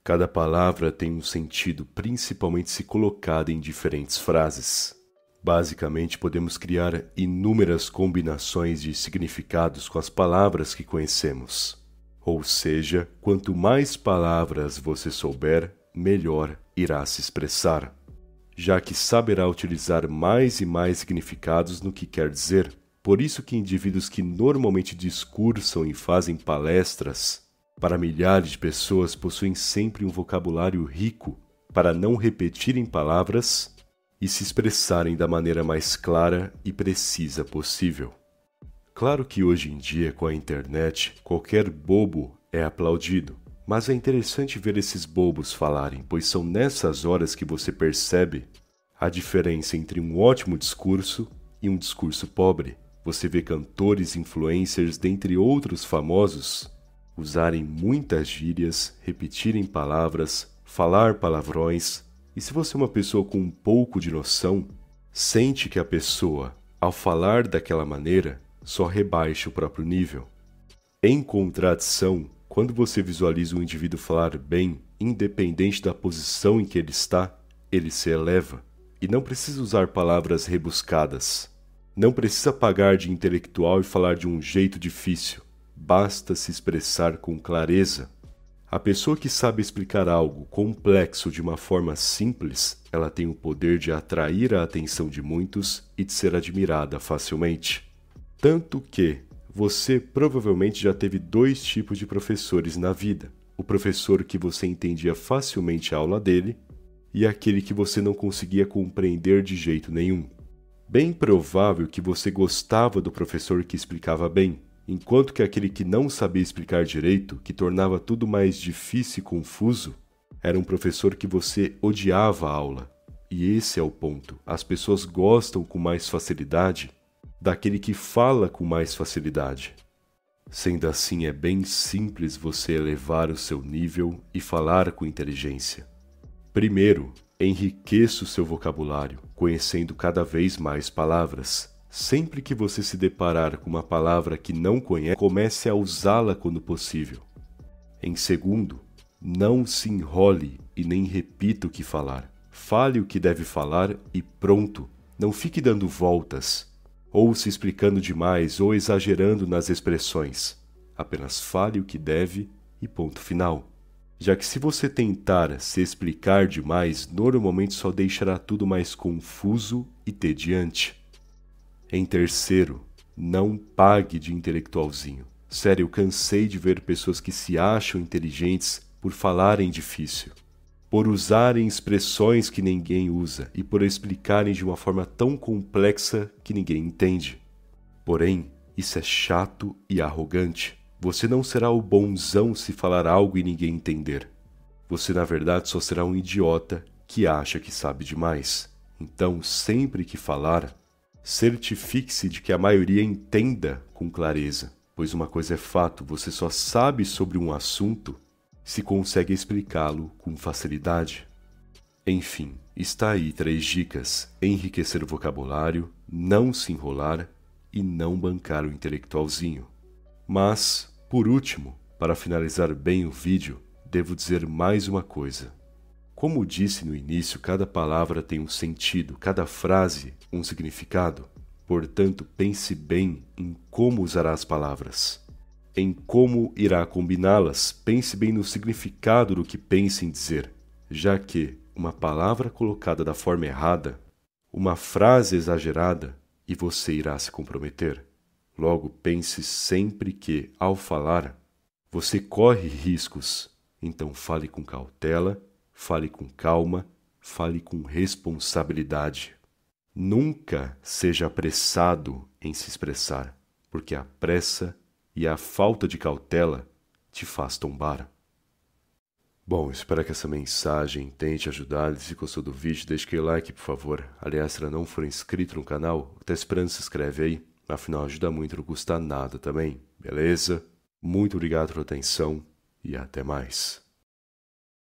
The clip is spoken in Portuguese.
Cada palavra tem um sentido, principalmente se colocada em diferentes frases. Basicamente, podemos criar inúmeras combinações de significados com as palavras que conhecemos. Ou seja, quanto mais palavras você souber, melhor irá se expressar, já que saberá utilizar mais e mais significados no que quer dizer. Por isso que indivíduos que normalmente discursam e fazem palestras para milhares de pessoas possuem sempre um vocabulário rico para não repetirem palavras e se expressarem da maneira mais clara e precisa possível. Claro que hoje em dia, com a internet, qualquer bobo é aplaudido, mas é interessante ver esses bobos falarem, pois são nessas horas que você percebe a diferença entre um ótimo discurso e um discurso pobre. Você vê cantores, influencers, dentre outros famosos, usarem muitas gírias, repetirem palavras, falar palavrões. E se você é uma pessoa com um pouco de noção, sente que a pessoa, ao falar daquela maneira, só rebaixa o próprio nível. Em contradição, quando você visualiza um indivíduo falar bem, independente da posição em que ele está, ele se eleva. E não precisa usar palavras rebuscadas. Não precisa pagar de intelectual e falar de um jeito difícil. Basta se expressar com clareza. A pessoa que sabe explicar algo complexo de uma forma simples, ela tem o poder de atrair a atenção de muitos e de ser admirada facilmente. Tanto que você provavelmente já teve dois tipos de professores na vida. O professor que você entendia facilmente a aula dele e aquele que você não conseguia compreender de jeito nenhum. Bem provável que você gostava do professor que explicava bem, enquanto que aquele que não sabia explicar direito, que tornava tudo mais difícil e confuso, era um professor que você odiava a aula. E esse é o ponto. As pessoas gostam com mais facilidade daquele que fala com mais facilidade. Sendo assim, é bem simples você elevar o seu nível e falar com inteligência. Primeiro, enriqueça o seu vocabulário, conhecendo cada vez mais palavras. Sempre que você se deparar com uma palavra que não conhece, comece a usá-la quando possível. Em segundo, não se enrole e nem repita o que falar. Fale o que deve falar e pronto. Não fique dando voltas, ou se explicando demais, ou exagerando nas expressões. Apenas fale o que deve e ponto final. Já que se você tentar se explicar demais, normalmente só deixará tudo mais confuso e tediante. Em terceiro, não pague de intelectualzinho. Sério, eu cansei de ver pessoas que se acham inteligentes por falarem difícil, por usarem expressões que ninguém usa e por explicarem de uma forma tão complexa que ninguém entende. Porém, isso é chato e arrogante. Você não será o bonzão se falar algo e ninguém entender. Você, na verdade, só será um idiota que acha que sabe demais. Então, sempre que falar, certifique-se de que a maioria entenda com clareza, pois uma coisa é fato, você só sabe sobre um assunto se consegue explicá-lo com facilidade. Enfim, está aí 3 dicas: enriquecer o vocabulário, não se enrolar e não bancar o intelectualzinho. Mas, por último, para finalizar bem o vídeo, devo dizer mais uma coisa. Como disse no início, cada palavra tem um sentido, cada frase um significado. Portanto, pense bem em como usará as palavras, em como irá combiná-las. Pense bem no significado do que pensa em dizer, já que uma palavra colocada da forma errada, uma frase exagerada, e você irá se comprometer. Logo, pense sempre que, ao falar, você corre riscos. Então fale com cautela, fale com calma, fale com responsabilidade. Nunca seja apressado em se expressar, porque a pressa e a falta de cautela te faz tombar. Bom, espero que essa mensagem tente ajudar. Se gostou do vídeo, deixe aquele like, por favor. Aliás, se ainda não for inscrito no canal, tá esperando, se inscreve aí. Afinal, ajuda muito, não custa nada também, beleza? Muito obrigado pela atenção e até mais.